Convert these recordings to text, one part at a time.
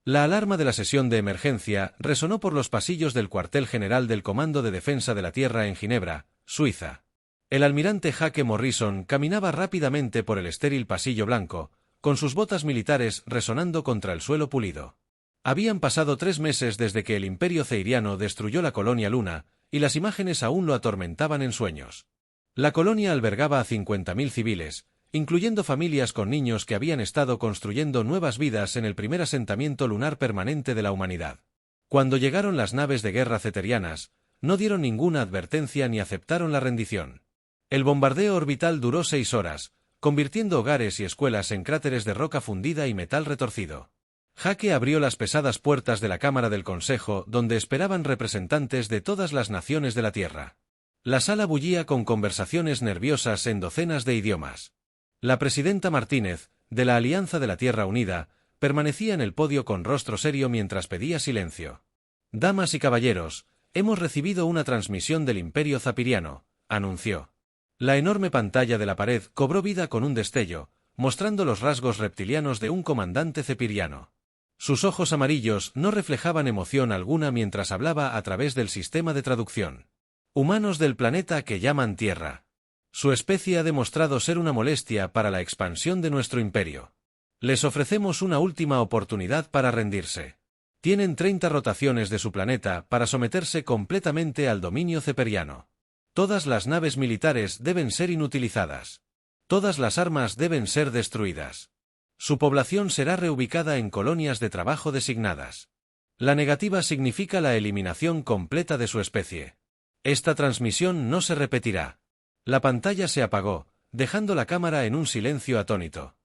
La alarma de la sesión de emergencia resonó por los pasillos del cuartel general del Comando de Defensa de la Tierra en Ginebra, Suiza. El almirante Jake Morrison caminaba rápidamente por el estéril pasillo blanco, con sus botas militares resonando contra el suelo pulido. Habían pasado 3 meses desde que el Imperio Ceiriano destruyó la colonia Luna, y las imágenes aún lo atormentaban en sueños. La colonia albergaba a 50.000 civiles, incluyendo familias con niños que habían estado construyendo nuevas vidas en el primer asentamiento lunar permanente de la humanidad. Cuando llegaron las naves de guerra ceterianas, no dieron ninguna advertencia ni aceptaron la rendición. El bombardeo orbital duró 6 horas, convirtiendo hogares y escuelas en cráteres de roca fundida y metal retorcido. Jake abrió las pesadas puertas de la Cámara del Consejo, donde esperaban representantes de todas las naciones de la Tierra. La sala bullía con conversaciones nerviosas en docenas de idiomas. La presidenta Martínez, de la Alianza de la Tierra Unida, permanecía en el podio con rostro serio mientras pedía silencio. «Damas y caballeros, hemos recibido una transmisión del Imperio Zapiriano», anunció. La enorme pantalla de la pared cobró vida con un destello, mostrando los rasgos reptilianos de un comandante cepiriano. Sus ojos amarillos no reflejaban emoción alguna mientras hablaba a través del sistema de traducción. «Humanos del planeta que llaman Tierra. Su especie ha demostrado ser una molestia para la expansión de nuestro imperio. Les ofrecemos una última oportunidad para rendirse. Tienen 30 rotaciones de su planeta para someterse completamente al dominio ceperiano. Todas las naves militares deben ser inutilizadas. Todas las armas deben ser destruidas. Su población será reubicada en colonias de trabajo designadas. La negativa significa la eliminación completa de su especie. Esta transmisión no se repetirá». La pantalla se apagó, dejando la cámara en un silencio atónito.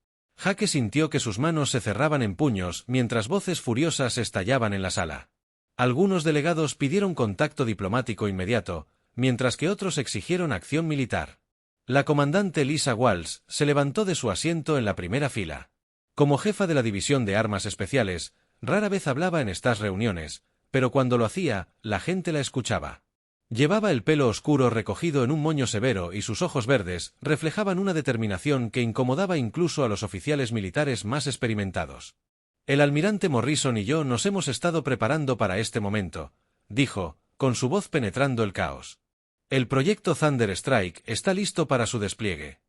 Jake sintió que sus manos se cerraban en puños mientras voces furiosas estallaban en la sala. Algunos delegados pidieron contacto diplomático inmediato, mientras que otros exigieron acción militar. La comandante Lisa Walsh se levantó de su asiento en la primera fila. Como jefa de la División de Armas Especiales, rara vez hablaba en estas reuniones, pero cuando lo hacía, la gente la escuchaba. Llevaba el pelo oscuro recogido en un moño severo y sus ojos verdes reflejaban una determinación que incomodaba incluso a los oficiales militares más experimentados. «El almirante Morrison y yo nos hemos estado preparando para este momento», dijo, con su voz penetrando el caos. «El proyecto Thunder Strike está listo para su despliegue».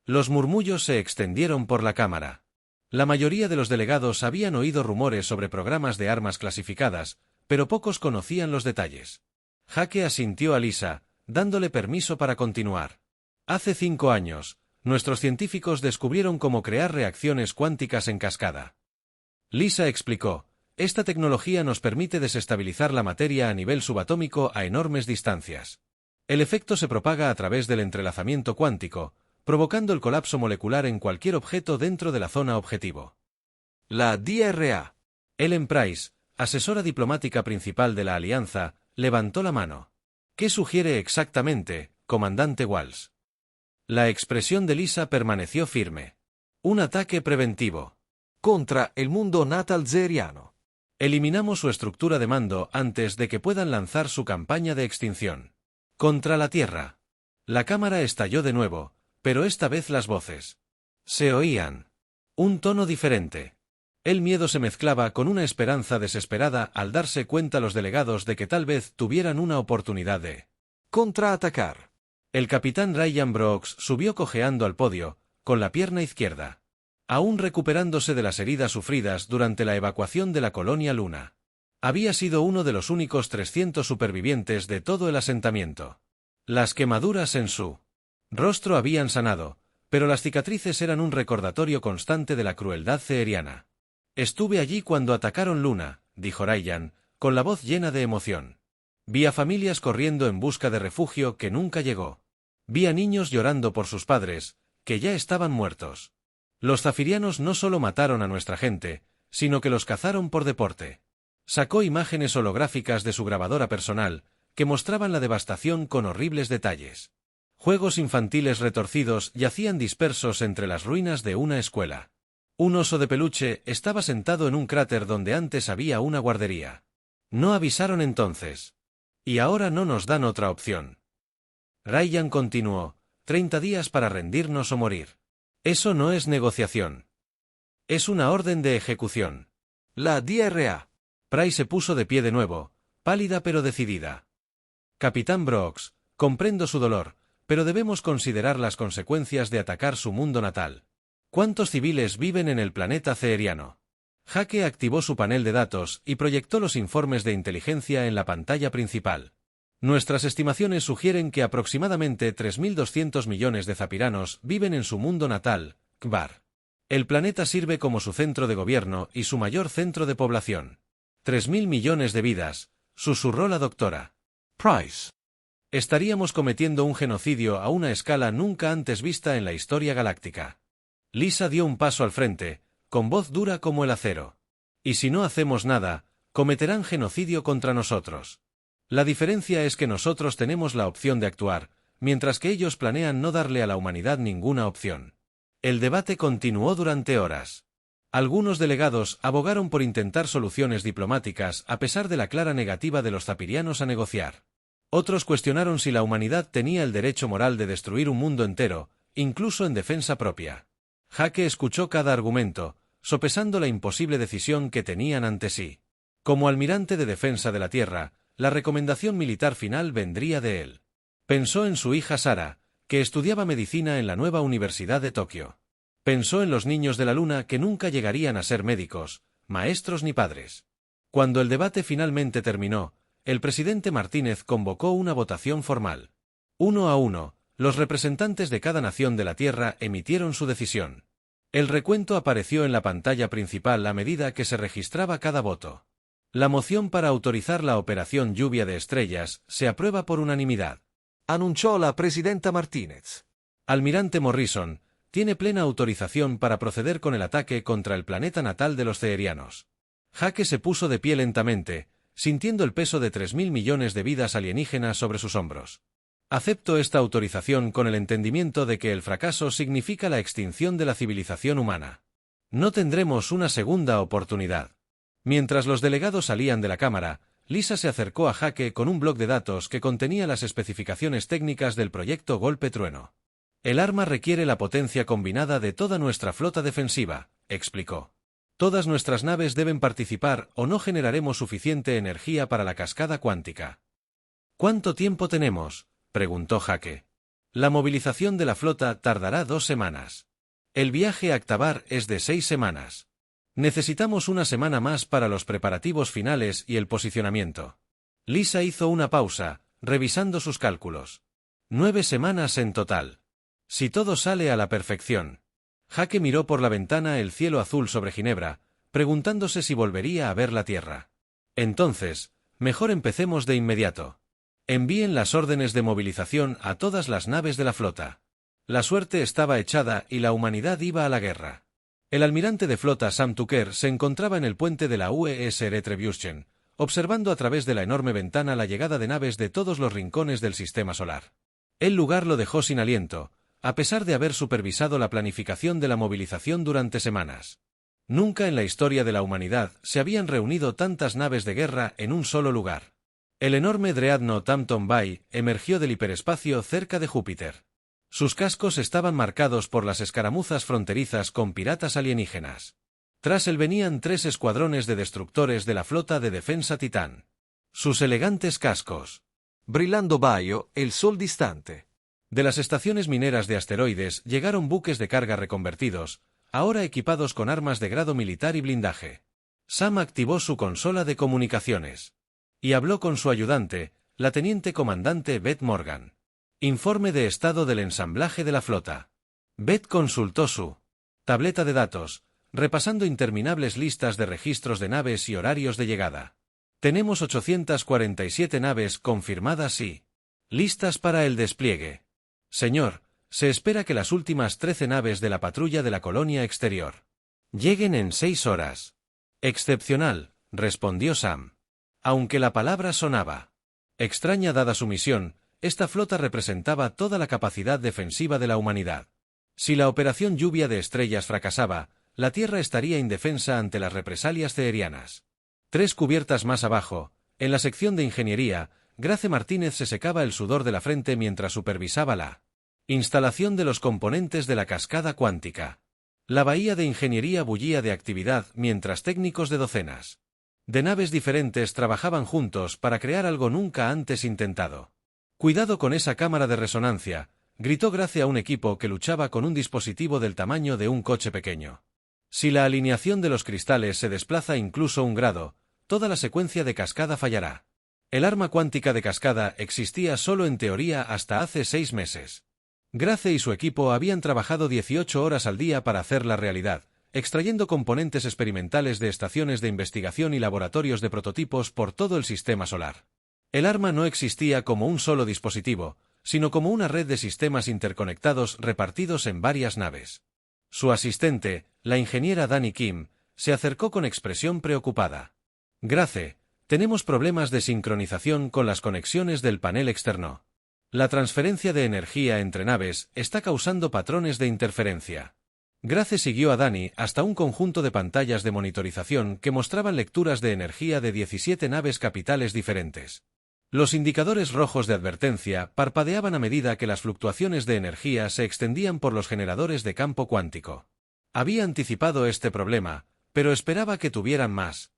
Los murmullos se extendieron por la cámara. La mayoría de los delegados habían oído rumores sobre programas de armas clasificadas, pero pocos conocían los detalles. Jake asintió a Lisa, dándole permiso para continuar. «Hace 5 años, nuestros científicos descubrieron cómo crear reacciones cuánticas en cascada». Lisa explicó: «Esta tecnología nos permite desestabilizar la materia a nivel subatómico a enormes distancias. El efecto se propaga a través del entrelazamiento cuántico, provocando el colapso molecular en cualquier objeto dentro de la zona objetivo». La DRA. Ellen Price, asesora diplomática principal de la Alianza, levantó la mano. «¿Qué sugiere exactamente, comandante Walsh?» La expresión de Lisa permaneció firme. «Un ataque preventivo. Contra el mundo natal zeriano. Eliminamos su estructura de mando antes de que puedan lanzar su campaña de extinción. Contra la Tierra». La cámara estalló de nuevo, pero esta vez las voces se oían. Un tono diferente. El miedo se mezclaba con una esperanza desesperada al darse cuenta los delegados de que tal vez tuvieran una oportunidad de contraatacar. El capitán Ryan Brooks subió cojeando al podio, con la pierna izquierda, aún recuperándose de las heridas sufridas durante la evacuación de la colonia Luna. Había sido uno de los únicos 300 supervivientes de todo el asentamiento. Las quemaduras en su rostro habían sanado, pero las cicatrices eran un recordatorio constante de la crueldad ceeriana. «Estuve allí cuando atacaron Luna», dijo Ryan, con la voz llena de emoción. «Vi a familias corriendo en busca de refugio que nunca llegó. Vi a niños llorando por sus padres, que ya estaban muertos. Los zafirianos no solo mataron a nuestra gente, sino que los cazaron por deporte». Sacó imágenes holográficas de su grabadora personal, que mostraban la devastación con horribles detalles. Juegos infantiles retorcidos yacían dispersos entre las ruinas de una escuela. Un oso de peluche estaba sentado en un cráter donde antes había una guardería. No avisaron entonces. Y ahora no nos dan otra opción. Ryan continuó: 30 días para rendirnos o morir. Eso no es negociación. Es una orden de ejecución. La DRA. Price se puso de pie de nuevo, pálida pero decidida. Capitán Brooks, comprendo su dolor, pero debemos considerar las consecuencias de atacar su mundo natal. ¿Cuántos civiles viven en el planeta ceeriano? Hake activó su panel de datos y proyectó los informes de inteligencia en la pantalla principal. Nuestras estimaciones sugieren que aproximadamente 3.200 millones de zapiranos viven en su mundo natal, Kbar. El planeta sirve como su centro de gobierno y su mayor centro de población. 3.000 millones de vidas, susurró la doctora Price. Estaríamos cometiendo un genocidio a una escala nunca antes vista en la historia galáctica. Lisa dio un paso al frente, con voz dura como el acero. Y si no hacemos nada, cometerán genocidio contra nosotros. La diferencia es que nosotros tenemos la opción de actuar, mientras que ellos planean no darle a la humanidad ninguna opción. El debate continuó durante horas. Algunos delegados abogaron por intentar soluciones diplomáticas a pesar de la clara negativa de los zapirianos a negociar. Otros cuestionaron si la humanidad tenía el derecho moral de destruir un mundo entero, incluso en defensa propia. Hake escuchó cada argumento, sopesando la imposible decisión que tenían ante sí. Como almirante de defensa de la Tierra, la recomendación militar final vendría de él. Pensó en su hija Sara, que estudiaba medicina en la nueva Universidad de Tokio. Pensó en los niños de la Luna que nunca llegarían a ser médicos, maestros ni padres. Cuando el debate finalmente terminó, el presidente Martínez convocó una votación formal. 1-1, los representantes de cada nación de la Tierra emitieron su decisión. El recuento apareció en la pantalla principal a medida que se registraba cada voto. La moción para autorizar la operación Lluvia de Estrellas se aprueba por unanimidad. Anunció la presidenta Martínez. Almirante Morrison tiene plena autorización para proceder con el ataque contra el planeta natal de los ceerianos. Hake se puso de pie lentamente, sintiendo el peso de 3.000 millones de vidas alienígenas sobre sus hombros. Acepto esta autorización con el entendimiento de que el fracaso significa la extinción de la civilización humana. No tendremos una segunda oportunidad. Mientras los delegados salían de la cámara, Lisa se acercó a Hake con un bloc de datos que contenía las especificaciones técnicas del proyecto Golpe Trueno. El arma requiere la potencia combinada de toda nuestra flota defensiva, explicó. Todas nuestras naves deben participar o no generaremos suficiente energía para la cascada cuántica. ¿Cuánto tiempo tenemos?, preguntó Hake. La movilización de la flota tardará 2 semanas. El viaje a Aktabar es de 6 semanas. Necesitamos una semana más para los preparativos finales y el posicionamiento. Lisa hizo una pausa, revisando sus cálculos. 9 semanas en total. Si todo sale a la perfección. Hake miró por la ventana el cielo azul sobre Ginebra, preguntándose si volvería a ver la Tierra. Entonces, mejor empecemos de inmediato. Envíen las órdenes de movilización a todas las naves de la flota. La suerte estaba echada y la humanidad iba a la guerra. El almirante de flota Sam Tucker se encontraba en el puente de la UES Retribution, observando a través de la enorme ventana la llegada de naves de todos los rincones del sistema solar. El lugar lo dejó sin aliento, a pesar de haber supervisado la planificación de la movilización durante semanas. Nunca en la historia de la humanidad se habían reunido tantas naves de guerra en un solo lugar. El enorme Dreadnought Hampton Bay emergió del hiperespacio cerca de Júpiter. Sus cascos estaban marcados por las escaramuzas fronterizas con piratas alienígenas. Tras él venían 3 escuadrones de destructores de la flota de defensa Titán. Sus elegantes cascos. Brillando bajo el sol distante. De las estaciones mineras de asteroides llegaron buques de carga reconvertidos, ahora equipados con armas de grado militar y blindaje. Sam activó su consola de comunicaciones. Y habló con su ayudante, la teniente comandante Beth Morgan. Informe de estado del ensamblaje de la flota. Beth consultó su tableta de datos, repasando interminables listas de registros de naves y horarios de llegada. Tenemos 847 naves confirmadas y listas para el despliegue. Señor, se espera que las últimas 13 naves de la patrulla de la colonia exterior lleguen en 6 horas. Excepcional, respondió Sam. Aunque la palabra sonaba extraña dada su misión, esta flota representaba toda la capacidad defensiva de la humanidad. Si la operación Lluvia de Estrellas fracasaba, la Tierra estaría indefensa ante las represalias ceerianas. 3 cubiertas más abajo, en la sección de ingeniería, Grace Martínez se secaba el sudor de la frente mientras supervisaba la instalación de los componentes de la cascada cuántica. La bahía de ingeniería bullía de actividad mientras técnicos de docenas de naves diferentes trabajaban juntos para crear algo nunca antes intentado. «Cuidado con esa cámara de resonancia», gritó Grace a un equipo que luchaba con un dispositivo del tamaño de un coche pequeño. «Si la alineación de los cristales se desplaza incluso un grado, toda la secuencia de cascada fallará». El arma cuántica de cascada existía solo en teoría hasta hace 6 meses. Grace y su equipo habían trabajado 18 horas al día para hacerla realidad, extrayendo componentes experimentales de estaciones de investigación y laboratorios de prototipos por todo el sistema solar. El arma no existía como un solo dispositivo, sino como una red de sistemas interconectados repartidos en varias naves. Su asistente, la ingeniera Dani Kim, se acercó con expresión preocupada. «Grace, tenemos problemas de sincronización con las conexiones del panel externo. La transferencia de energía entre naves está causando patrones de interferencia». Grace siguió a Dani hasta un conjunto de pantallas de monitorización que mostraban lecturas de energía de 17 naves capitales diferentes. Los indicadores rojos de advertencia parpadeaban a medida que las fluctuaciones de energía se extendían por los generadores de campo cuántico. Había anticipado este problema, pero esperaba que tuvieran más.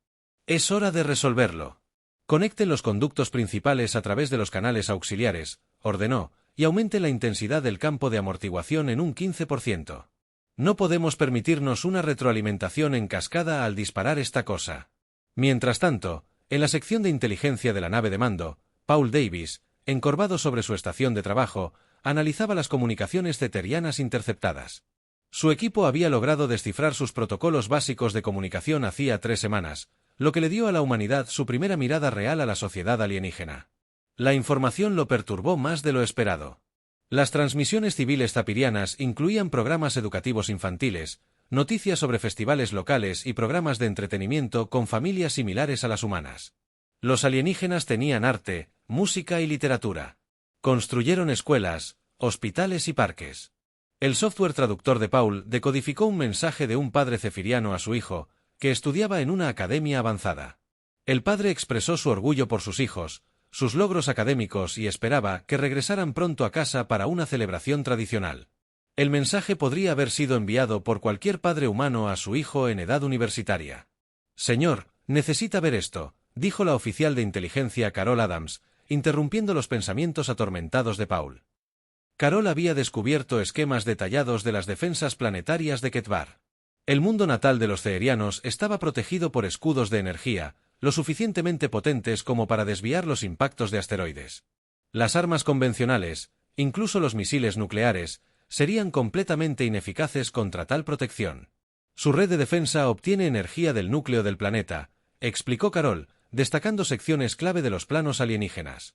«Es hora de resolverlo. Conecten los conductos principales a través de los canales auxiliares», ordenó, «y aumenten la intensidad del campo de amortiguación en un 15%. No podemos permitirnos una retroalimentación en cascada al disparar esta cosa». Mientras tanto, en la sección de inteligencia de la nave de mando, Paul Davis, encorvado sobre su estación de trabajo, analizaba las comunicaciones ceterianas interceptadas. Su equipo había logrado descifrar sus protocolos básicos de comunicación hacía 3 semanas, lo que le dio a la humanidad su primera mirada real a la sociedad alienígena. La información lo perturbó más de lo esperado. Las transmisiones civiles zapirianas incluían programas educativos infantiles, noticias sobre festivales locales y programas de entretenimiento con familias similares a las humanas. Los alienígenas tenían arte, música y literatura. Construyeron escuelas, hospitales y parques. El software traductor de Paul decodificó un mensaje de un padre cefiriano a su hijo, que estudiaba en una academia avanzada. El padre expresó su orgullo por sus hijos, sus logros académicos y esperaba que regresaran pronto a casa para una celebración tradicional. El mensaje podría haber sido enviado por cualquier padre humano a su hijo en edad universitaria. «Señor, necesita ver esto», dijo la oficial de inteligencia Carol Adams, interrumpiendo los pensamientos atormentados de Paul. Carol había descubierto esquemas detallados de las defensas planetarias de Ketbar. El mundo natal de los ceerianos estaba protegido por escudos de energía, lo suficientemente potentes como para desviar los impactos de asteroides. Las armas convencionales, incluso los misiles nucleares, serían completamente ineficaces contra tal protección. Su red de defensa obtiene energía del núcleo del planeta, explicó Carol, destacando secciones clave de los planos alienígenas.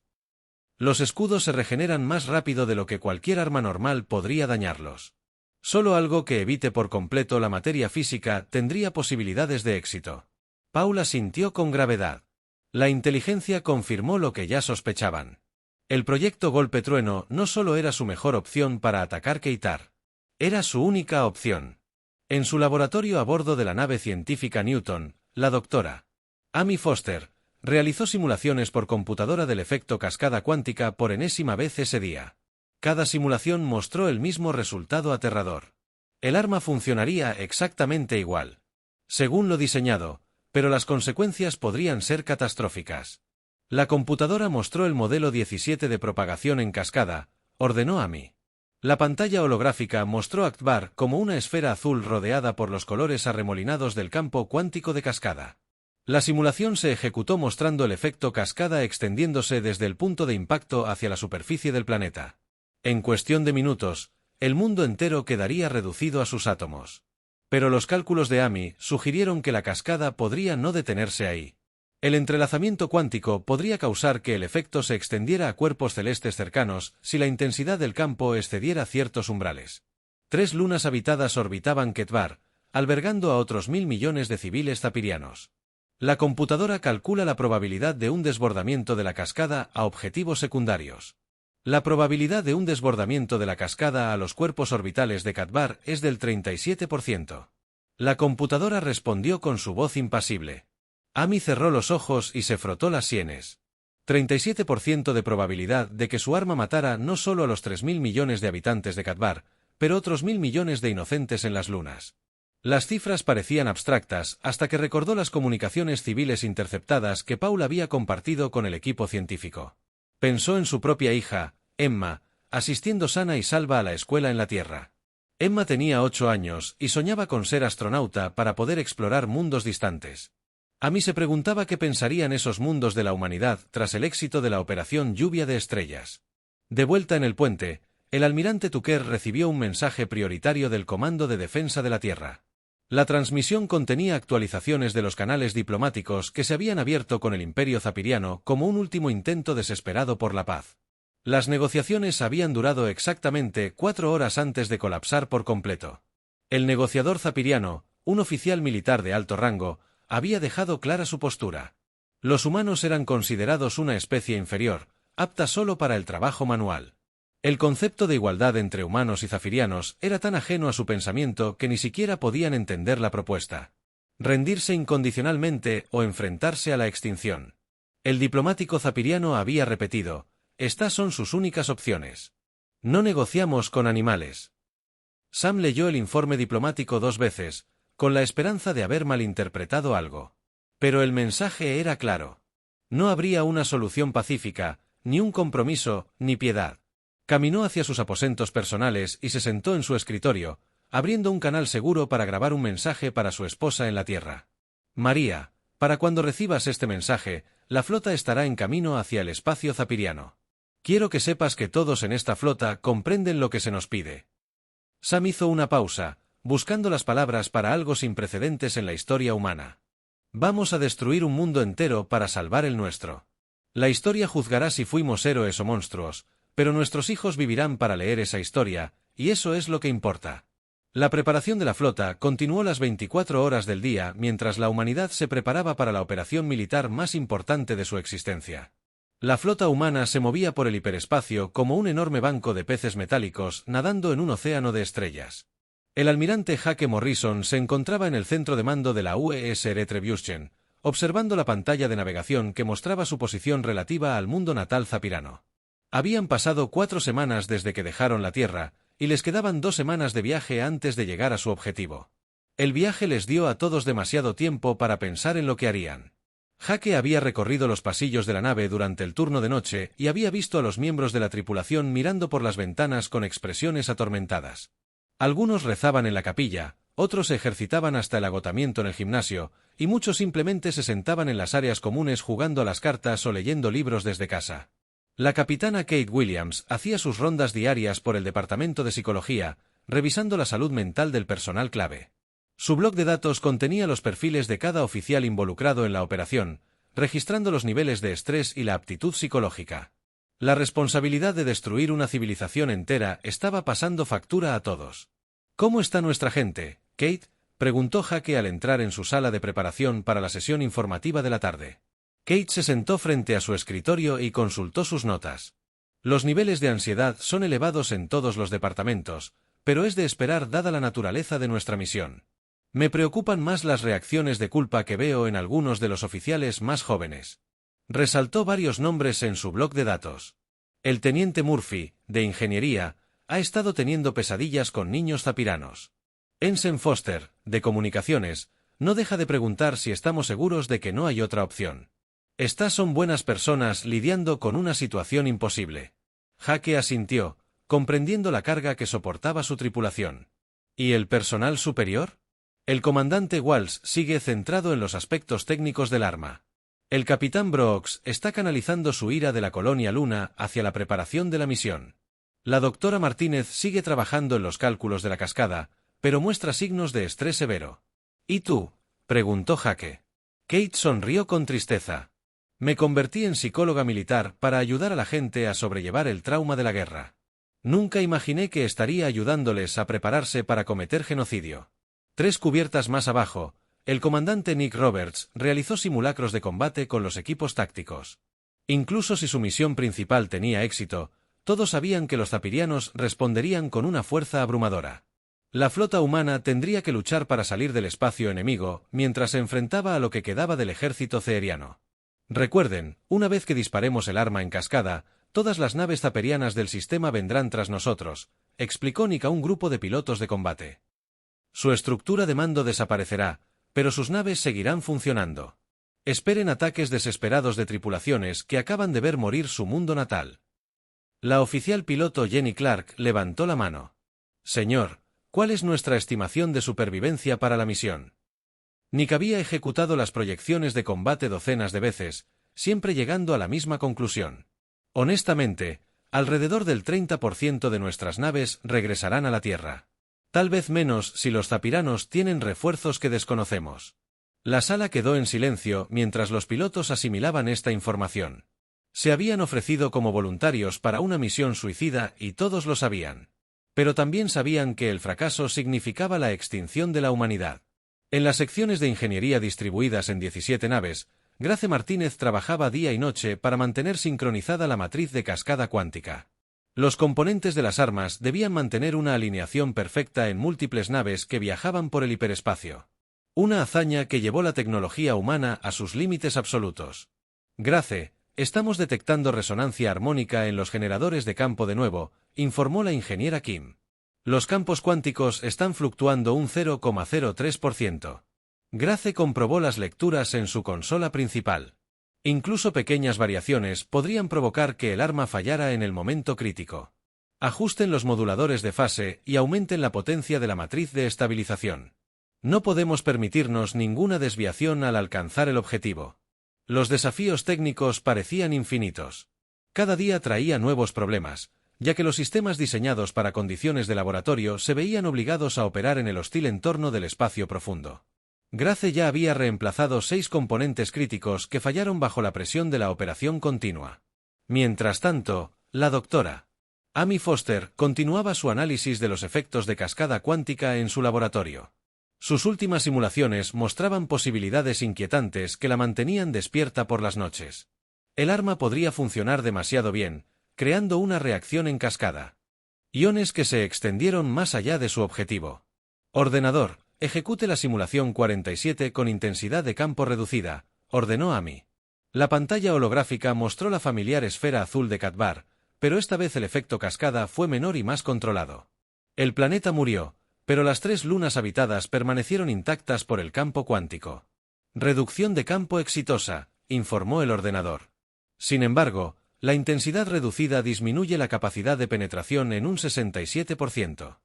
Los escudos se regeneran más rápido de lo que cualquier arma normal podría dañarlos. Solo algo que evite por completo la materia física tendría posibilidades de éxito. Paula sintió con gravedad. La inteligencia confirmó lo que ya sospechaban. El proyecto Golpe Trueno no solo era su mejor opción para atacar Keitar. Era su única opción. En su laboratorio a bordo de la nave científica Newton, la doctora Amy Foster realizó simulaciones por computadora del efecto cascada cuántica por enésima vez ese día. Cada simulación mostró el mismo resultado aterrador. El arma funcionaría exactamente igual, según lo diseñado, pero las consecuencias podrían ser catastróficas. La computadora mostró el modelo 17 de propagación en cascada, ordenó Amy. La pantalla holográfica mostró a Ketbar como una esfera azul rodeada por los colores arremolinados del campo cuántico de cascada. La simulación se ejecutó mostrando el efecto cascada extendiéndose desde el punto de impacto hacia la superficie del planeta. En cuestión de minutos, el mundo entero quedaría reducido a sus átomos. Pero los cálculos de Amy sugirieron que la cascada podría no detenerse ahí. El entrelazamiento cuántico podría causar que el efecto se extendiera a cuerpos celestes cercanos si la intensidad del campo excediera ciertos umbrales. 3 lunas habitadas orbitaban Ketbar, albergando a otros 1.000 millones de civiles zapirianos. La computadora calcula la probabilidad de un desbordamiento de la cascada a objetivos secundarios. La probabilidad de un desbordamiento de la cascada a los cuerpos orbitales de Ketbar es del 37%. La computadora respondió con su voz impasible. Amy cerró los ojos y se frotó las sienes. 37% de probabilidad de que su arma matara no solo a los 3.000 millones de habitantes de Ketbar, pero otros 1.000 millones de inocentes en las lunas. Las cifras parecían abstractas hasta que recordó las comunicaciones civiles interceptadas que Paul había compartido con el equipo científico. Pensó en su propia hija, Emma, asistiendo sana y salva a la escuela en la Tierra. Emma tenía 8 años y soñaba con ser astronauta para poder explorar mundos distantes. Amy se preguntaba qué pensarían esos mundos de la humanidad tras el éxito de la operación Lluvia de Estrellas. De vuelta en el puente, el almirante Tucker recibió un mensaje prioritario del Comando de Defensa de la Tierra. La transmisión contenía actualizaciones de los canales diplomáticos que se habían abierto con el Imperio Zapiriano como un último intento desesperado por la paz. Las negociaciones habían durado exactamente 4 horas antes de colapsar por completo. El negociador zapiriano, un oficial militar de alto rango, había dejado clara su postura. Los humanos eran considerados una especie inferior, apta solo para el trabajo manual. El concepto de igualdad entre humanos y zafirianos era tan ajeno a su pensamiento que ni siquiera podían entender la propuesta. Rendirse incondicionalmente o enfrentarse a la extinción. El diplomático zapiriano había repetido: estas son sus únicas opciones. No negociamos con animales. Sam leyó el informe diplomático 2 veces, con la esperanza de haber malinterpretado algo. Pero el mensaje era claro. No habría una solución pacífica, ni un compromiso, ni piedad. Caminó hacia sus aposentos personales y se sentó en su escritorio, abriendo un canal seguro para grabar un mensaje para su esposa en la Tierra. María, para cuando recibas este mensaje, la flota estará en camino hacia el espacio zapiriano. Quiero que sepas que todos en esta flota comprenden lo que se nos pide. Sam hizo una pausa, buscando las palabras para algo sin precedentes en la historia humana. Vamos a destruir un mundo entero para salvar el nuestro. La historia juzgará si fuimos héroes o monstruos, pero nuestros hijos vivirán para leer esa historia, y eso es lo que importa. La preparación de la flota continuó las 24 horas del día mientras la humanidad se preparaba para la operación militar más importante de su existencia. La flota humana se movía por el hiperespacio como un enorme banco de peces metálicos nadando en un océano de estrellas. El almirante Hake Morrison se encontraba en el centro de mando de la UES Retribution, observando la pantalla de navegación que mostraba su posición relativa al mundo natal zapirano. Habían pasado 4 semanas desde que dejaron la Tierra, y les quedaban 2 semanas de viaje antes de llegar a su objetivo. El viaje les dio a todos demasiado tiempo para pensar en lo que harían. Hake había recorrido los pasillos de la nave durante el turno de noche y había visto a los miembros de la tripulación mirando por las ventanas con expresiones atormentadas. Algunos rezaban en la capilla, otros se ejercitaban hasta el agotamiento en el gimnasio, y muchos simplemente se sentaban en las áreas comunes jugando a las cartas o leyendo libros desde casa. La capitana Kate Williams hacía sus rondas diarias por el departamento de psicología, revisando la salud mental del personal clave. Su blog de datos contenía los perfiles de cada oficial involucrado en la operación, registrando los niveles de estrés y la aptitud psicológica. La responsabilidad de destruir una civilización entera estaba pasando factura a todos. ¿Cómo está nuestra gente, Kate?, preguntó Hake al entrar en su sala de preparación para la sesión informativa de la tarde. Kate se sentó frente a su escritorio y consultó sus notas. Los niveles de ansiedad son elevados en todos los departamentos, pero es de esperar dada la naturaleza de nuestra misión. Me preocupan más las reacciones de culpa que veo en algunos de los oficiales más jóvenes. Resaltó varios nombres en su blog de datos. El teniente Murphy, de Ingeniería, ha estado teniendo pesadillas con niños zapiranos. Ensign Foster, de Comunicaciones, no deja de preguntar si estamos seguros de que no hay otra opción. Estas son buenas personas lidiando con una situación imposible. Hake asintió, comprendiendo la carga que soportaba su tripulación. ¿Y el personal superior? El comandante Walsh sigue centrado en los aspectos técnicos del arma. El capitán Brooks está canalizando su ira de la colonia Luna hacia la preparación de la misión. La doctora Martínez sigue trabajando en los cálculos de la cascada, pero muestra signos de estrés severo. ¿Y tú?, preguntó Hake. Kate sonrió con tristeza. Me convertí en psicóloga militar para ayudar a la gente a sobrellevar el trauma de la guerra. Nunca imaginé que estaría ayudándoles a prepararse para cometer genocidio. 3 cubiertas más abajo, el comandante Nick Roberts realizó simulacros de combate con los equipos tácticos. Incluso si su misión principal tenía éxito, todos sabían que los zapirianos responderían con una fuerza abrumadora. La flota humana tendría que luchar para salir del espacio enemigo mientras se enfrentaba a lo que quedaba del ejército ceeriano. Recuerden, una vez que disparemos el arma en cascada, todas las naves zaperianas del sistema vendrán tras nosotros, explicó Nick a un grupo de pilotos de combate. Su estructura de mando desaparecerá, pero sus naves seguirán funcionando. Esperen ataques desesperados de tripulaciones que acaban de ver morir su mundo natal. La oficial piloto Jenny Clark levantó la mano. Señor, ¿cuál es nuestra estimación de supervivencia para la misión? Nick había ejecutado las proyecciones de combate docenas de veces, siempre llegando a la misma conclusión. Honestamente, alrededor del 30% de nuestras naves regresarán a la Tierra. Tal vez menos si los zapiranos tienen refuerzos que desconocemos. La sala quedó en silencio mientras los pilotos asimilaban esta información. Se habían ofrecido como voluntarios para una misión suicida y todos lo sabían. Pero también sabían que el fracaso significaba la extinción de la humanidad. En las secciones de ingeniería distribuidas en 17 naves, Grace Martínez trabajaba día y noche para mantener sincronizada la matriz de cascada cuántica. Los componentes de las armas debían mantener una alineación perfecta en múltiples naves que viajaban por el hiperespacio. Una hazaña que llevó la tecnología humana a sus límites absolutos. Grace, estamos detectando resonancia armónica en los generadores de campo de nuevo, informó la ingeniera Kim. Los campos cuánticos están fluctuando un 0,03%. Grace comprobó las lecturas en su consola principal. Incluso pequeñas variaciones podrían provocar que el arma fallara en el momento crítico. Ajusten los moduladores de fase y aumenten la potencia de la matriz de estabilización. No podemos permitirnos ninguna desviación al alcanzar el objetivo. Los desafíos técnicos parecían infinitos. Cada día traía nuevos problemas, ya que los sistemas diseñados para condiciones de laboratorio se veían obligados a operar en el hostil entorno del espacio profundo. Grace ya había reemplazado 6 componentes críticos que fallaron bajo la presión de la operación continua. Mientras tanto, la doctora Amy Foster continuaba su análisis de los efectos de cascada cuántica en su laboratorio. Sus últimas simulaciones mostraban posibilidades inquietantes que la mantenían despierta por las noches. El arma podría funcionar demasiado bien, creando una reacción en cascada. Iones que se extendieron más allá de su objetivo. Ordenador, ejecute la simulación 47 con intensidad de campo reducida, ordenó Amy. La pantalla holográfica mostró la familiar esfera azul de Katbar, pero esta vez el efecto cascada fue menor y más controlado. El planeta murió, pero las 3 lunas habitadas permanecieron intactas por el campo cuántico. Reducción de campo exitosa, informó el ordenador. Sin embargo, la intensidad reducida disminuye la capacidad de penetración en un 67%.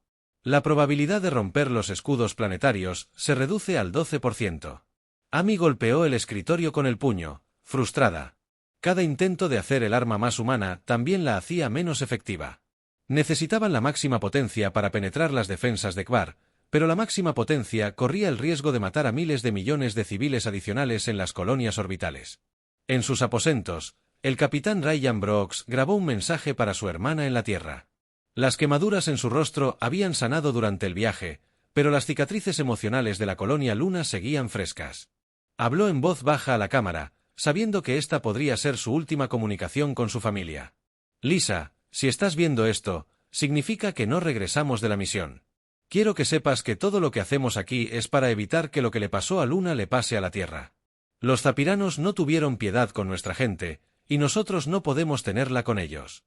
La probabilidad de romper los escudos planetarios se reduce al 12%. Amy golpeó el escritorio con el puño, frustrada. Cada intento de hacer el arma más humana también la hacía menos efectiva. Necesitaban la máxima potencia para penetrar las defensas de Kvar, pero la máxima potencia corría el riesgo de matar a miles de millones de civiles adicionales en las colonias orbitales. En sus aposentos, el capitán Ryan Brooks grabó un mensaje para su hermana en la Tierra. Las quemaduras en su rostro habían sanado durante el viaje, pero las cicatrices emocionales de la colonia Luna seguían frescas. Habló en voz baja a la cámara, sabiendo que esta podría ser su última comunicación con su familia. Lisa, si estás viendo esto, significa que no regresamos de la misión. Quiero que sepas que todo lo que hacemos aquí es para evitar que lo que le pasó a Luna le pase a la Tierra. Los zapiranos no tuvieron piedad con nuestra gente, y nosotros no podemos tenerla con ellos.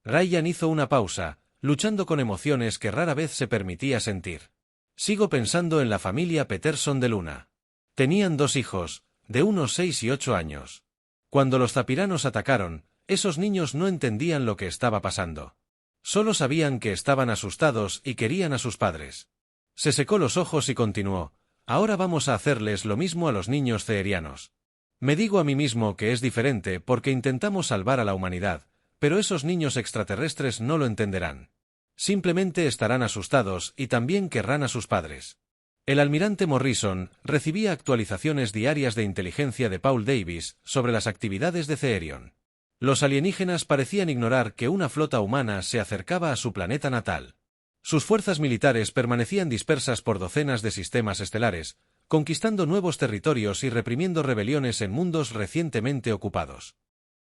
Ryan hizo una pausa, luchando con emociones que rara vez se permitía sentir. Sigo pensando en la familia Peterson de Luna. Tenían 2 hijos, de unos 6 y 8 años. Cuando los zapiranos atacaron, esos niños no entendían lo que estaba pasando. Solo sabían que estaban asustados y querían a sus padres. Se secó los ojos y continuó, ahora vamos a hacerles lo mismo a los niños ceerianos. Me digo a mí mismo que es diferente porque intentamos salvar a la humanidad, pero esos niños extraterrestres no lo entenderán. Simplemente estarán asustados y también querrán a sus padres. El almirante Morrison recibía actualizaciones diarias de inteligencia de Paul Davis sobre las actividades de Ceerion. Los alienígenas parecían ignorar que una flota humana se acercaba a su planeta natal. Sus fuerzas militares permanecían dispersas por docenas de sistemas estelares, conquistando nuevos territorios y reprimiendo rebeliones en mundos recientemente ocupados.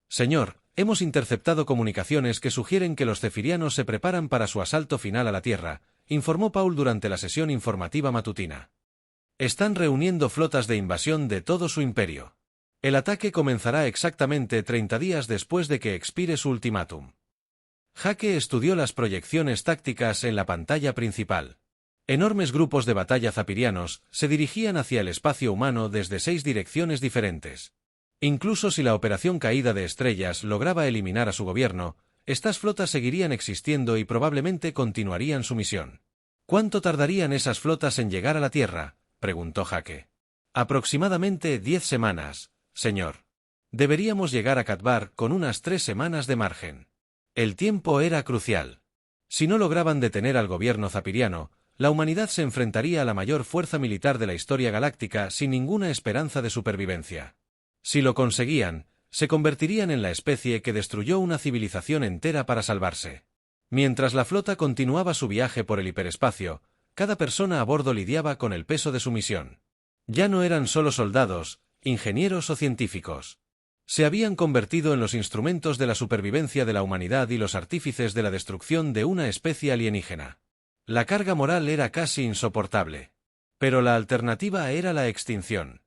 Señor, hemos interceptado comunicaciones que sugieren que los cefirianos se preparan para su asalto final a la Tierra, informó Paul durante la sesión informativa matutina. Están reuniendo flotas de invasión de todo su imperio. El ataque comenzará exactamente 30 días después de que expire su ultimátum. Jake estudió las proyecciones tácticas en la pantalla principal. Enormes grupos de batalla zapirianos se dirigían hacia el espacio humano desde 6 direcciones diferentes. Incluso si la Operación Caída de Estrellas lograba eliminar a su gobierno, estas flotas seguirían existiendo y probablemente continuarían su misión. ¿Cuánto tardarían esas flotas en llegar a la Tierra?, preguntó Jake. Aproximadamente 10 semanas, señor. Deberíamos llegar a Katbar con unas 3 semanas de margen. El tiempo era crucial. Si no lograban detener al gobierno zapiriano, la humanidad se enfrentaría a la mayor fuerza militar de la historia galáctica sin ninguna esperanza de supervivencia. Si lo conseguían, se convertirían en la especie que destruyó una civilización entera para salvarse. Mientras la flota continuaba su viaje por el hiperespacio, cada persona a bordo lidiaba con el peso de su misión. Ya no eran solo soldados, ingenieros o científicos. Se habían convertido en los instrumentos de la supervivencia de la humanidad y los artífices de la destrucción de una especie alienígena. La carga moral era casi insoportable. Pero la alternativa era la extinción.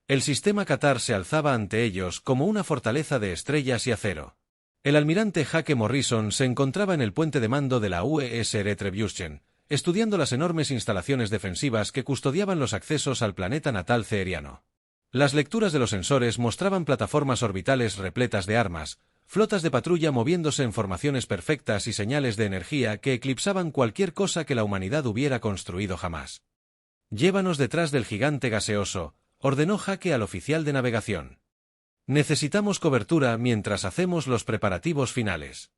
El sistema Qatar se alzaba ante ellos como una fortaleza de estrellas y acero. El almirante Jake Morrison se encontraba en el puente de mando de la UES Eretrebuschen, estudiando las enormes instalaciones defensivas que custodiaban los accesos al planeta natal ceeriano. Las lecturas de los sensores mostraban plataformas orbitales repletas de armas, flotas de patrulla moviéndose en formaciones perfectas y señales de energía que eclipsaban cualquier cosa que la humanidad hubiera construido jamás. «Llévanos detrás del gigante gaseoso», ordenó Jake al oficial de navegación. «Necesitamos cobertura mientras hacemos los preparativos finales».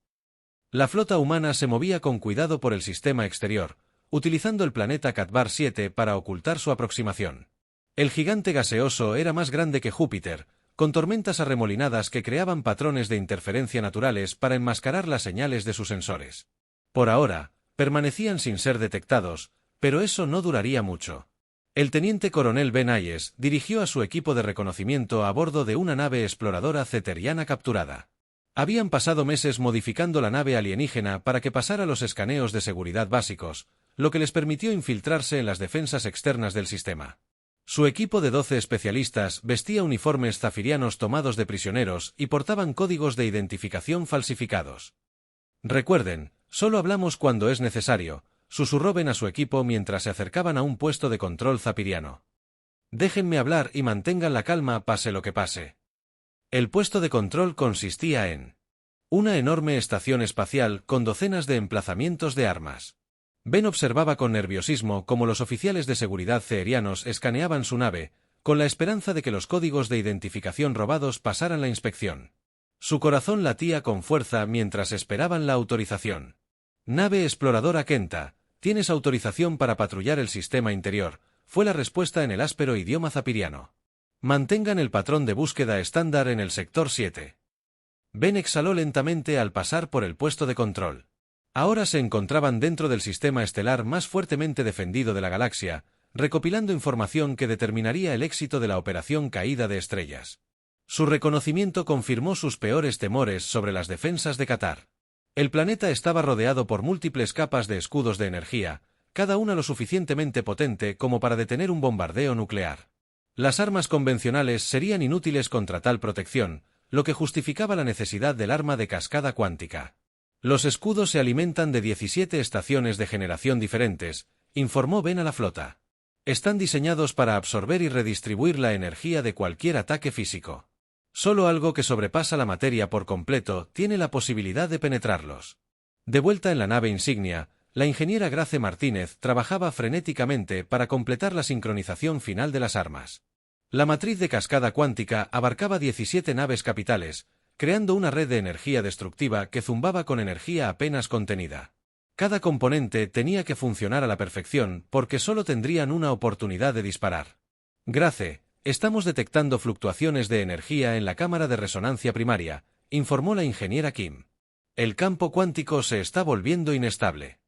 La flota humana se movía con cuidado por el sistema exterior, utilizando el planeta Katbar 7 para ocultar su aproximación. El gigante gaseoso era más grande que Júpiter, con tormentas arremolinadas que creaban patrones de interferencia naturales para enmascarar las señales de sus sensores. Por ahora, permanecían sin ser detectados, pero eso no duraría mucho. El teniente coronel Ben Ayes dirigió a su equipo de reconocimiento a bordo de una nave exploradora ceteriana capturada. Habían pasado meses modificando la nave alienígena para que pasara los escaneos de seguridad básicos, lo que les permitió infiltrarse en las defensas externas del sistema. Su equipo de 12 especialistas vestía uniformes zafirianos tomados de prisioneros y portaban códigos de identificación falsificados. «Recuerden, solo hablamos cuando es necesario», susurró Ben a su equipo mientras se acercaban a un puesto de control zapiriano. «Déjenme hablar y mantengan la calma pase lo que pase». El puesto de control consistía en una enorme estación espacial con docenas de emplazamientos de armas. Ben observaba con nerviosismo cómo los oficiales de seguridad ceerianos escaneaban su nave, con la esperanza de que los códigos de identificación robados pasaran la inspección. Su corazón latía con fuerza mientras esperaban la autorización. «Nave exploradora Kenta, tienes autorización para patrullar el sistema interior», fue la respuesta en el áspero idioma zapiriano. «Mantengan el patrón de búsqueda estándar en el sector 7». Ben exhaló lentamente al pasar por el puesto de control. Ahora se encontraban dentro del sistema estelar más fuertemente defendido de la galaxia, recopilando información que determinaría el éxito de la Operación Caída de Estrellas. Su reconocimiento confirmó sus peores temores sobre las defensas de Qatar. El planeta estaba rodeado por múltiples capas de escudos de energía, cada una lo suficientemente potente como para detener un bombardeo nuclear. Las armas convencionales serían inútiles contra tal protección, lo que justificaba la necesidad del arma de cascada cuántica. «Los escudos se alimentan de 17 estaciones de generación diferentes», informó Ben a la flota. «Están diseñados para absorber y redistribuir la energía de cualquier ataque físico. Solo algo que sobrepasa la materia por completo tiene la posibilidad de penetrarlos». De vuelta en la nave insignia, la ingeniera Grace Martínez trabajaba frenéticamente para completar la sincronización final de las armas. La matriz de cascada cuántica abarcaba 17 naves capitales, creando una red de energía destructiva que zumbaba con energía apenas contenida. Cada componente tenía que funcionar a la perfección porque solo tendrían una oportunidad de disparar. «Grace, estamos detectando fluctuaciones de energía en la cámara de resonancia primaria», informó la ingeniera Kim. «El campo cuántico se está volviendo inestable».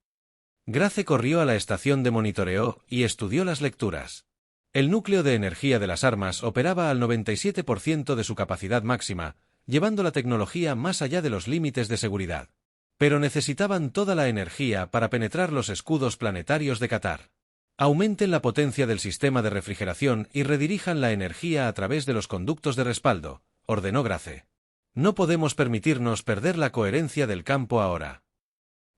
Grace corrió a la estación de monitoreo y estudió las lecturas. El núcleo de energía de las armas operaba al 97% de su capacidad máxima, llevando la tecnología más allá de los límites de seguridad. Pero necesitaban toda la energía para penetrar los escudos planetarios de Qatar. «Aumenten la potencia del sistema de refrigeración y redirijan la energía a través de los conductos de respaldo», ordenó Grace. «No podemos permitirnos perder la coherencia del campo ahora».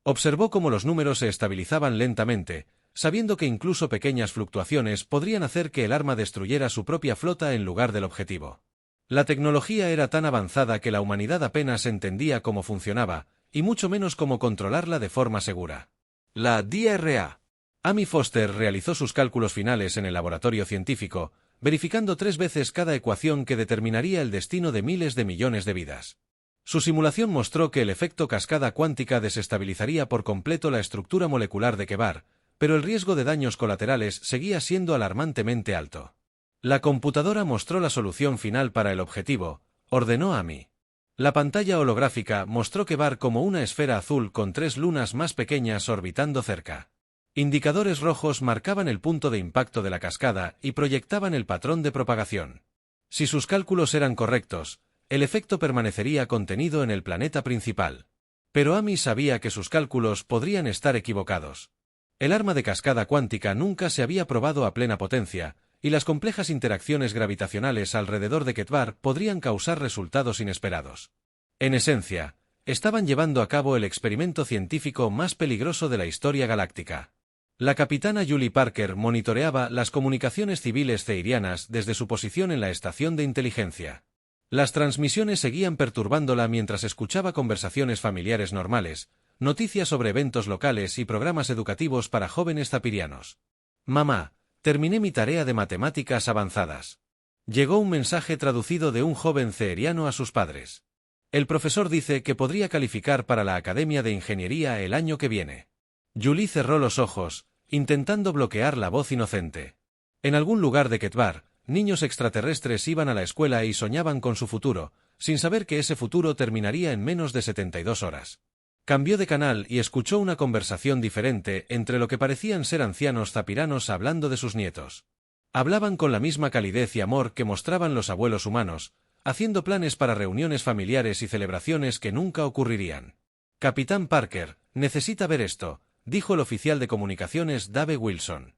Observó cómo los números se estabilizaban lentamente, sabiendo que incluso pequeñas fluctuaciones podrían hacer que el arma destruyera su propia flota en lugar del objetivo. La tecnología era tan avanzada que la humanidad apenas entendía cómo funcionaba, y mucho menos cómo controlarla de forma segura. La DRA. Amy Foster realizó sus cálculos finales en el laboratorio científico, verificando 3 veces cada ecuación que determinaría el destino de miles de millones de vidas. Su simulación mostró que el efecto cascada cuántica desestabilizaría por completo la estructura molecular de Kebar, pero el riesgo de daños colaterales seguía siendo alarmantemente alto. La computadora mostró la solución final para el objetivo, ordenó Amy. La pantalla holográfica mostró Kebar como una esfera azul con 3 lunas más pequeñas orbitando cerca. Indicadores rojos marcaban el punto de impacto de la cascada y proyectaban el patrón de propagación. Si sus cálculos eran correctos, el efecto permanecería contenido en el planeta principal. Pero Amy sabía que sus cálculos podrían estar equivocados. El arma de cascada cuántica nunca se había probado a plena potencia, y las complejas interacciones gravitacionales alrededor de Kebar podrían causar resultados inesperados. En esencia, estaban llevando a cabo el experimento científico más peligroso de la historia galáctica. La capitana Julie Parker monitoreaba las comunicaciones civiles ceirianas desde su posición en la estación de inteligencia. Las transmisiones seguían perturbándola mientras escuchaba conversaciones familiares normales, noticias sobre eventos locales y programas educativos para jóvenes zapirianos. «Mamá, terminé mi tarea de matemáticas avanzadas». Llegó un mensaje traducido de un joven ceiriano a sus padres. «El profesor dice que podría calificar para la Academia de Ingeniería el año que viene». Julie cerró los ojos, intentando bloquear la voz inocente. En algún lugar de Kebar, niños extraterrestres iban a la escuela y soñaban con su futuro, sin saber que ese futuro terminaría en menos de 72 horas. Cambió de canal y escuchó una conversación diferente entre lo que parecían ser ancianos zapiranos hablando de sus nietos. Hablaban con la misma calidez y amor que mostraban los abuelos humanos, haciendo planes para reuniones familiares y celebraciones que nunca ocurrirían. «Capitán Parker, necesita ver esto», dijo el oficial de comunicaciones Dave Wilson.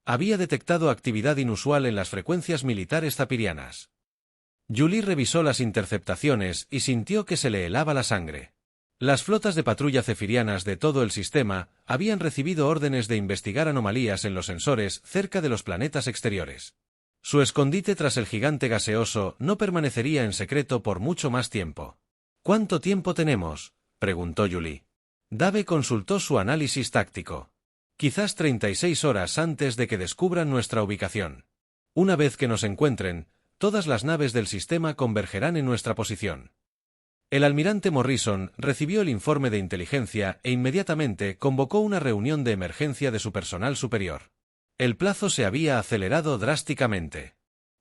Había detectado actividad inusual en las frecuencias militares zapirianas. Julie revisó las interceptaciones y sintió que se le helaba la sangre. Las flotas de patrulla cefirianas de todo el sistema habían recibido órdenes de investigar anomalías en los sensores cerca de los planetas exteriores. Su escondite tras el gigante gaseoso no permanecería en secreto por mucho más tiempo. «¿Cuánto tiempo tenemos?», preguntó Julie. Dave consultó su análisis táctico. «Quizás 36 horas antes de que descubran nuestra ubicación. Una vez que nos encuentren, todas las naves del sistema convergerán en nuestra posición». El almirante Morrison recibió el informe de inteligencia e inmediatamente convocó una reunión de emergencia de su personal superior. El plazo se había acelerado drásticamente.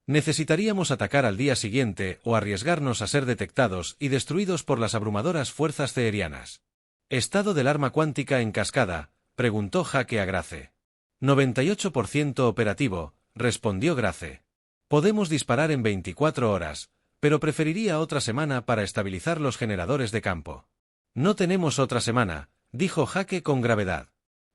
Necesitaríamos atacar al día siguiente o arriesgarnos a ser detectados y destruidos por las abrumadoras fuerzas ceerianas. «¿Estado del arma cuántica en cascada?», preguntó Jake a Grace. «98% operativo», respondió Grace. «Podemos disparar en 24 horas, pero preferiría otra semana para estabilizar los generadores de campo». «No tenemos otra semana», dijo Jake con gravedad.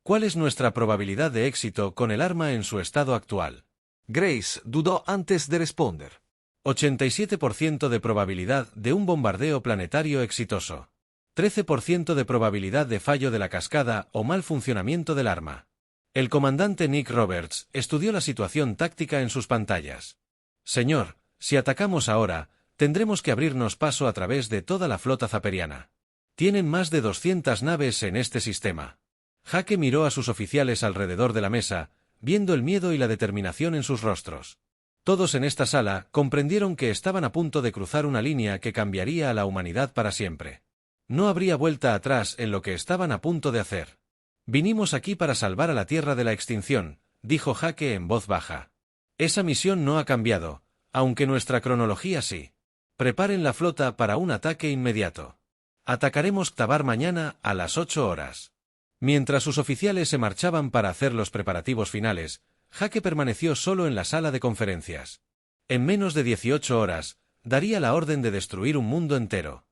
«¿Cuál es nuestra probabilidad de éxito con el arma en su estado actual?». Grace dudó antes de responder. 87% de probabilidad de un bombardeo planetario exitoso. 13% de probabilidad de fallo de la cascada o mal funcionamiento del arma. El comandante Nick Roberts estudió la situación táctica en sus pantallas. «Señor, si atacamos ahora, tendremos que abrirnos paso a través de toda la flota zaperiana. Tienen más de 200 naves en este sistema». Jake miró a sus oficiales alrededor de la mesa, viendo el miedo y la determinación en sus rostros. Todos en esta sala comprendieron que estaban a punto de cruzar una línea que cambiaría a la humanidad para siempre. No habría vuelta atrás en lo que estaban a punto de hacer. «Vinimos aquí para salvar a la Tierra de la extinción», dijo Jake en voz baja. «Esa misión no ha cambiado, aunque nuestra cronología sí. Preparen la flota para un ataque inmediato. Atacaremos Ktabar mañana a las 8 horas». Mientras sus oficiales se marchaban para hacer los preparativos finales, Jake permaneció solo en la sala de conferencias. En menos de 18 horas, daría la orden de destruir un mundo entero.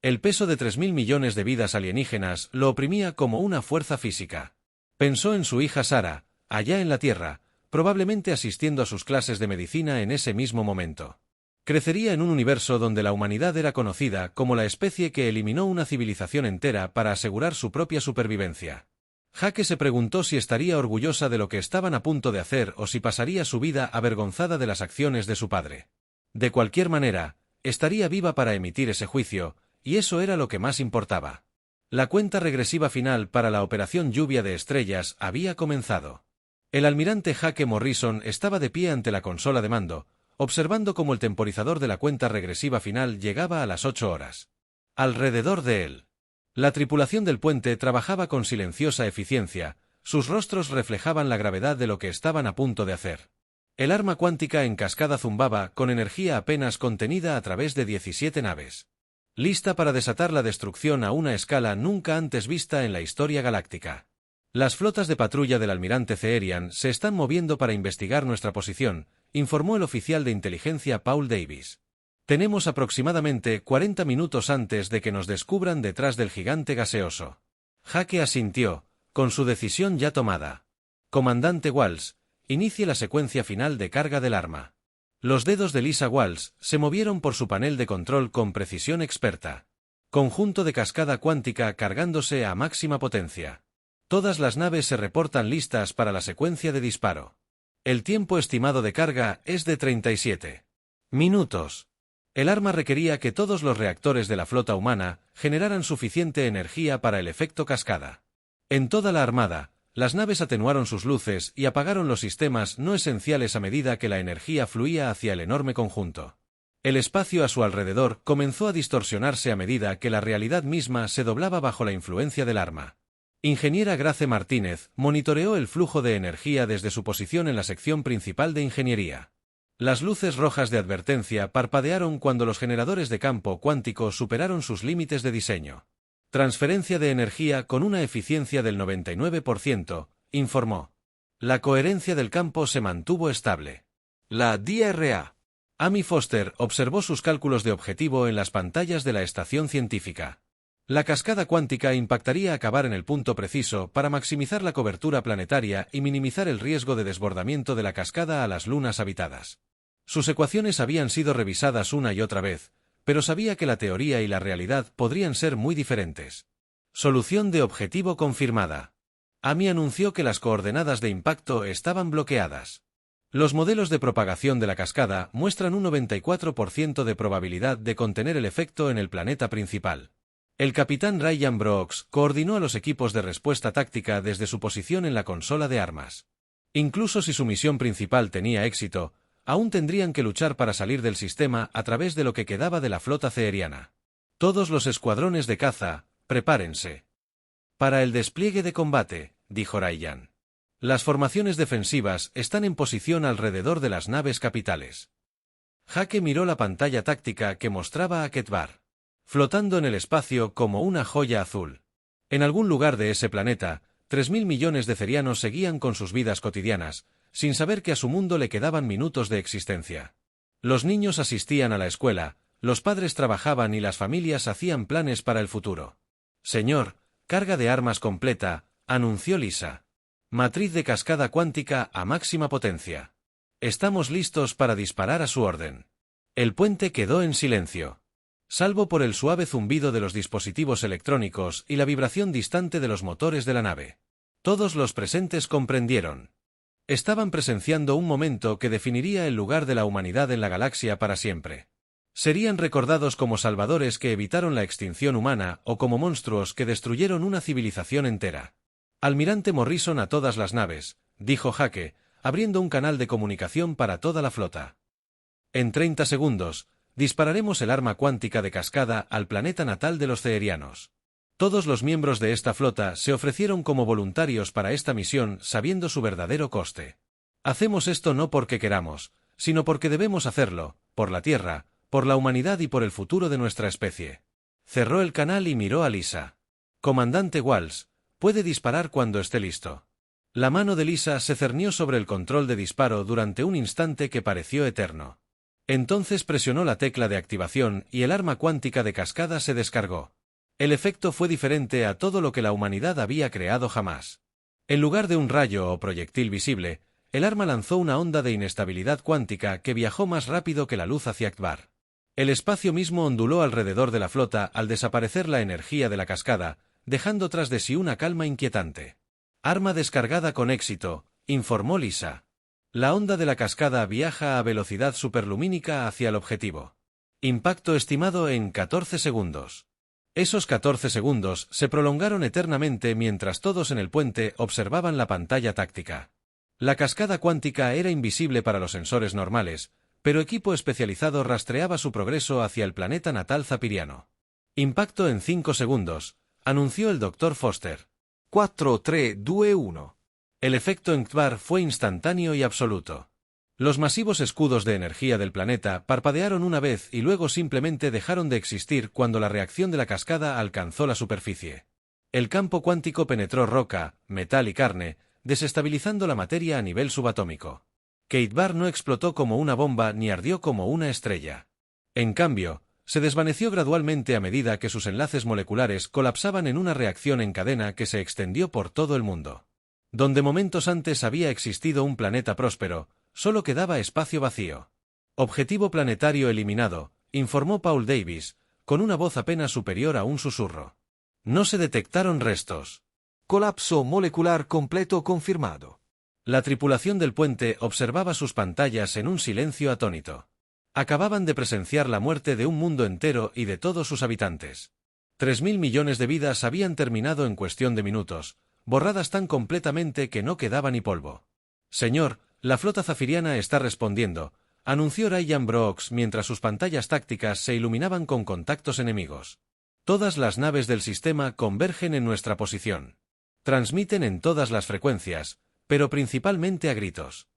El peso de 3.000 millones de vidas alienígenas lo oprimía como una fuerza física. Pensó en su hija Sara, allá en la Tierra, probablemente asistiendo a sus clases de medicina en ese mismo momento. Crecería en un universo donde la humanidad era conocida como la especie que eliminó una civilización entera para asegurar su propia supervivencia. Jake se preguntó si estaría orgullosa de lo que estaban a punto de hacer o si pasaría su vida avergonzada de las acciones de su padre. De cualquier manera, estaría viva para emitir ese juicio, y eso era lo que más importaba. La cuenta regresiva final para la operación Lluvia de Estrellas había comenzado. El almirante Jake Morrison estaba de pie ante la consola de mando, observando cómo el temporizador de la cuenta regresiva final llegaba a las 8 horas. Alrededor de él, la tripulación del puente trabajaba con silenciosa eficiencia, sus rostros reflejaban la gravedad de lo que estaban a punto de hacer. El arma cuántica en cascada zumbaba con energía apenas contenida a través de 17 naves. Lista para desatar la destrucción a una escala nunca antes vista en la historia galáctica. Las flotas de patrulla del almirante Ceerian se están moviendo para investigar nuestra posición, informó el oficial de inteligencia Paul Davis. Tenemos aproximadamente 40 minutos antes de que nos descubran detrás del gigante gaseoso. Jake asintió, con su decisión ya tomada. Comandante Walsh, inicie la secuencia final de carga del arma. Los dedos de Lisa Walsh se movieron por su panel de control con precisión experta. Conjunto de cascada cuántica cargándose a máxima potencia. Todas las naves se reportan listas para la secuencia de disparo. El tiempo estimado de carga es de 37 minutos. El arma requería que todos los reactores de la flota humana generaran suficiente energía para el efecto cascada. En toda la armada, las naves atenuaron sus luces y apagaron los sistemas no esenciales a medida que la energía fluía hacia el enorme conjunto. El espacio a su alrededor comenzó a distorsionarse a medida que la realidad misma se doblaba bajo la influencia del arma. Ingeniera Grace Martínez monitoreó el flujo de energía desde su posición en la sección principal de ingeniería. Las luces rojas de advertencia parpadearon cuando los generadores de campo cuántico superaron sus límites de diseño. Transferencia de energía con una eficiencia del 99%, informó. La coherencia del campo se mantuvo estable. La DRA. Amy Foster observó sus cálculos de objetivo en las pantallas de la estación científica. La cascada cuántica impactaría acabar en el punto preciso para maximizar la cobertura planetaria y minimizar el riesgo de desbordamiento de la cascada a las lunas habitadas. Sus ecuaciones habían sido revisadas una y otra vez, pero sabía que la teoría y la realidad podrían ser muy diferentes. Solución de objetivo confirmada. Amy anunció que las coordenadas de impacto estaban bloqueadas. Los modelos de propagación de la cascada muestran un 94% de probabilidad de contener el efecto en el planeta principal. El capitán Ryan Brooks coordinó a los equipos de respuesta táctica desde su posición en la consola de armas. Incluso si su misión principal tenía éxito, aún tendrían que luchar para salir del sistema a través de lo que quedaba de la flota ceeriana. Todos los escuadrones de caza, prepárense. Para el despliegue de combate, dijo Ryan. Las formaciones defensivas están en posición alrededor de las naves capitales. Jake miró la pantalla táctica que mostraba a Ketbar, flotando en el espacio como una joya azul. En algún lugar de ese planeta, 3.000 millones de cerianos seguían con sus vidas cotidianas, sin saber que a su mundo le quedaban minutos de existencia. Los niños asistían a la escuela, los padres trabajaban y las familias hacían planes para el futuro. Señor, carga de armas completa, anunció Lisa. Matriz de cascada cuántica a máxima potencia. Estamos listos para disparar a su orden. El puente quedó en silencio. Salvo por el suave zumbido de los dispositivos electrónicos y la vibración distante de los motores de la nave. Todos los presentes comprendieron. Estaban presenciando un momento que definiría el lugar de la humanidad en la galaxia para siempre. Serían recordados como salvadores que evitaron la extinción humana o como monstruos que destruyeron una civilización entera. Almirante Morrison a todas las naves, dijo Jake, abriendo un canal de comunicación para toda la flota. En 30 segundos, dispararemos el arma cuántica de cascada al planeta natal de los ceerianos. Todos los miembros de esta flota se ofrecieron como voluntarios para esta misión sabiendo su verdadero coste. Hacemos esto no porque queramos, sino porque debemos hacerlo, por la Tierra, por la humanidad y por el futuro de nuestra especie. Cerró el canal y miró a Lisa. Comandante Walsh, puede disparar cuando esté listo. La mano de Lisa se cernió sobre el control de disparo durante un instante que pareció eterno. Entonces presionó la tecla de activación y el arma cuántica de cascada se descargó. El efecto fue diferente a todo lo que la humanidad había creado jamás. En lugar de un rayo o proyectil visible, el arma lanzó una onda de inestabilidad cuántica que viajó más rápido que la luz hacia Akbar. El espacio mismo onduló alrededor de la flota al desaparecer la energía de la cascada, dejando tras de sí una calma inquietante. Arma descargada con éxito, informó Lisa. La onda de la cascada viaja a velocidad superlumínica hacia el objetivo. Impacto estimado en 14 segundos. Esos 14 segundos se prolongaron eternamente mientras todos en el puente observaban la pantalla táctica. La cascada cuántica era invisible para los sensores normales, pero equipo especializado rastreaba su progreso hacia el planeta natal zapiriano. Impacto en 5 segundos, anunció el Dr. Foster. 4, 3, 2, 1. El efecto Encbar fue instantáneo y absoluto. Los masivos escudos de energía del planeta parpadearon una vez y luego simplemente dejaron de existir cuando la reacción de la cascada alcanzó la superficie. El campo cuántico penetró roca, metal y carne, desestabilizando la materia a nivel subatómico. Keitbar no explotó como una bomba ni ardió como una estrella. En cambio, se desvaneció gradualmente a medida que sus enlaces moleculares colapsaban en una reacción en cadena que se extendió por todo el mundo. Donde momentos antes había existido un planeta próspero, solo quedaba espacio vacío. Objetivo planetario eliminado, informó Paul Davis, con una voz apenas superior a un susurro. No se detectaron restos. Colapso molecular completo confirmado. La tripulación del puente observaba sus pantallas en un silencio atónito. Acababan de presenciar la muerte de un mundo entero y de todos sus habitantes. 3.000 millones de vidas habían terminado en cuestión de minutos, borradas tan completamente que no quedaba ni polvo. Señor, la flota zafiriana está respondiendo, anunció Ryan Brooks mientras sus pantallas tácticas se iluminaban con contactos enemigos. Todas las naves del sistema convergen en nuestra posición. Transmiten en todas las frecuencias, pero principalmente a gritos.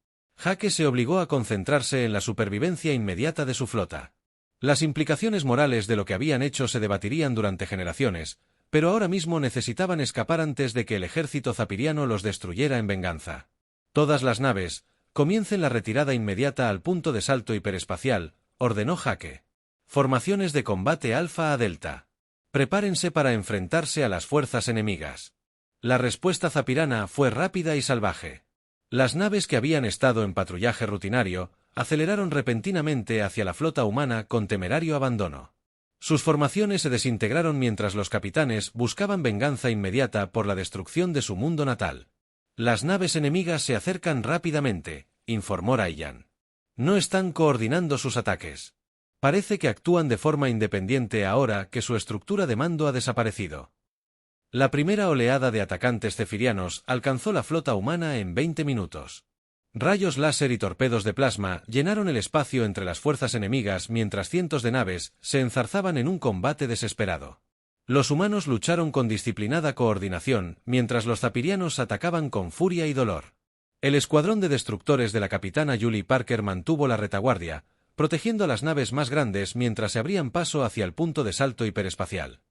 Hake se obligó a concentrarse en la supervivencia inmediata de su flota. Las implicaciones morales de lo que habían hecho se debatirían durante generaciones, pero ahora mismo necesitaban escapar antes de que el ejército zapiriano los destruyera en venganza. Todas las naves, comiencen la retirada inmediata al punto de salto hiperespacial, ordenó Hake. Formaciones de combate alfa a delta. Prepárense para enfrentarse a las fuerzas enemigas. La respuesta zapirana fue rápida y salvaje. Las naves que habían estado en patrullaje rutinario aceleraron repentinamente hacia la flota humana con temerario abandono. Sus formaciones se desintegraron mientras los capitanes buscaban venganza inmediata por la destrucción de su mundo natal. Las naves enemigas se acercan rápidamente, informó Ryan. No están coordinando sus ataques. Parece que actúan de forma independiente ahora que su estructura de mando ha desaparecido. La primera oleada de atacantes cefirianos alcanzó la flota humana en 20 minutos. Rayos láser y torpedos de plasma llenaron el espacio entre las fuerzas enemigas mientras cientos de naves se enzarzaban en un combate desesperado. Los humanos lucharon con disciplinada coordinación mientras los zapirianos atacaban con furia y dolor. El escuadrón de destructores de la capitana Julie Parker mantuvo la retaguardia, protegiendo a las naves más grandes mientras se abrían paso hacia el punto de salto hiperespacial.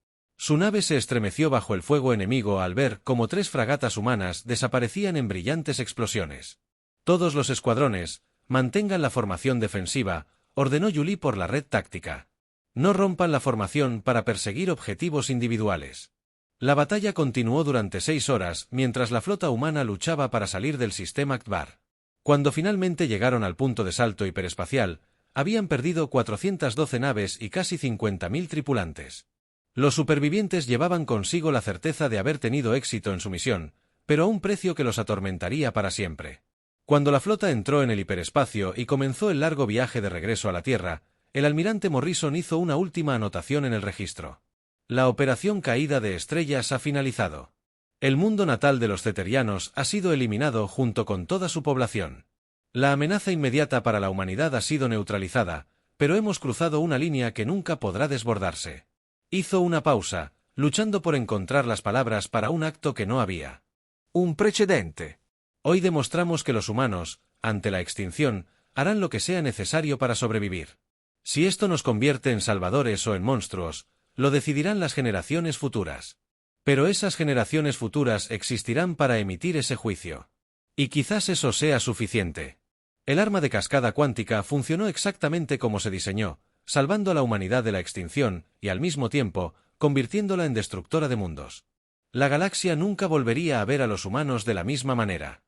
Su nave se estremeció bajo el fuego enemigo al ver cómo 3 fragatas humanas desaparecían en brillantes explosiones. Todos los escuadrones, mantengan la formación defensiva, ordenó Julie por la red táctica. No rompan la formación para perseguir objetivos individuales. La batalla continuó durante 6 horas mientras la flota humana luchaba para salir del sistema Akbar. Cuando finalmente llegaron al punto de salto hiperespacial, habían perdido 412 naves y casi 50.000 tripulantes. Los supervivientes llevaban consigo la certeza de haber tenido éxito en su misión, pero a un precio que los atormentaría para siempre. Cuando la flota entró en el hiperespacio y comenzó el largo viaje de regreso a la Tierra, el almirante Morrison hizo una última anotación en el registro. La operación Caída de Estrellas ha finalizado. El mundo natal de los ceterianos ha sido eliminado junto con toda su población. La amenaza inmediata para la humanidad ha sido neutralizada, pero hemos cruzado una línea que nunca podrá desbordarse. Hizo una pausa, luchando por encontrar las palabras para un acto que no había. Un precedente. Hoy demostramos que los humanos, ante la extinción, harán lo que sea necesario para sobrevivir. Si esto nos convierte en salvadores o en monstruos, lo decidirán las generaciones futuras. Pero esas generaciones futuras existirán para emitir ese juicio. Y quizás eso sea suficiente. El arma de cascada cuántica funcionó exactamente como se diseñó, salvando a la humanidad de la extinción y, al mismo tiempo, convirtiéndola en destructora de mundos. La galaxia nunca volvería a ver a los humanos de la misma manera.